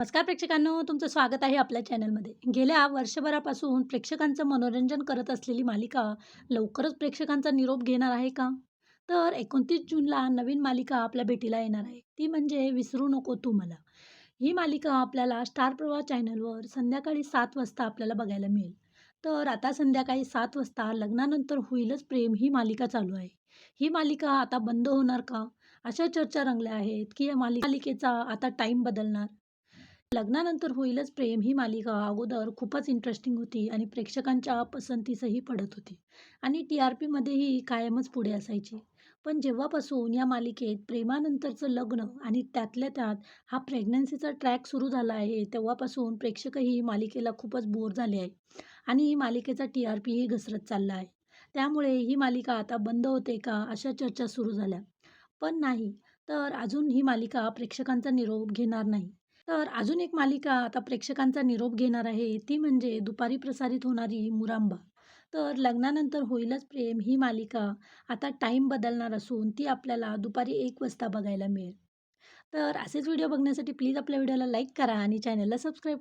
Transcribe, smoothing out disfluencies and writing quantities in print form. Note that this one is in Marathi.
नमस्कार प्रेक्षकांनो, तुमचं स्वागत आहे आपल्या चॅनलमध्ये. गेल्या वर्षभरापासून प्रेक्षकांचं मनोरंजन करत असलेली मालिका लवकरच प्रेक्षकांचा निरोप घेणार आहे का? तर 29 जूनला नवीन मालिका आपल्या भेटीला येणार आहे. ती म्हणजे विसरू नको तू मला. ही मालिका आपल्याला स्टार प्रवाह चॅनलवर संध्याकाळी 7 वाजता आपल्याला बघायला मिळेल. तर आता संध्याकाळी 7 वाजता लग्नानंतर होईलच प्रेम ही मालिका चालू आहे. ही मालिका आता बंद होणार का? अशा चर्चा रंगल्या आहेत, की या मालिकेचा आता टाईम बदलणार. लग्नानंतर होईलच प्रेम ही मालिका अगोदर खूपच इंटरेस्टिंग होती आणि प्रेक्षकांच्या पसंतीसही पडत होती आणि टी-आर-पीमध्येही कायमच पुढे असायची. पण जेव्हापासून या मालिकेत प्रेमानंतरचं लग्न आणि त्यातल्या त्यात हा प्रेग्नन्सीचा ट्रॅक सुरू झाला आहे, तेव्हापासून प्रेक्षकही मालिकेला खूपच बोर झाले आहे आणि मालिकेचा टी-आर-पीही घसरत चालला आहे. त्यामुळे ही मालिका आता बंद होते का, अशा चर्चा सुरू झाल्या. पण नाही. तर अजून ही मालिका प्रेक्षकांचा निरोप घेणार नाही. तर अजून एक मालिका आता प्रेक्षकांचा निरोप घेणार आहे, ती म्हणजे दुपारी प्रसारित होणारी मुरांबा. तर लग्नानंतर होईलच प्रेम ही मालिका आता टाईम बदलणार असून ती आपल्याला दुपारी 1 वाजता बघायला मिळेल. तर असेच व्हिडिओ बघण्यासाठी प्लीज आपल्या व्हिडिओला लाईक करा आणि चॅनलला सबस्क्राईब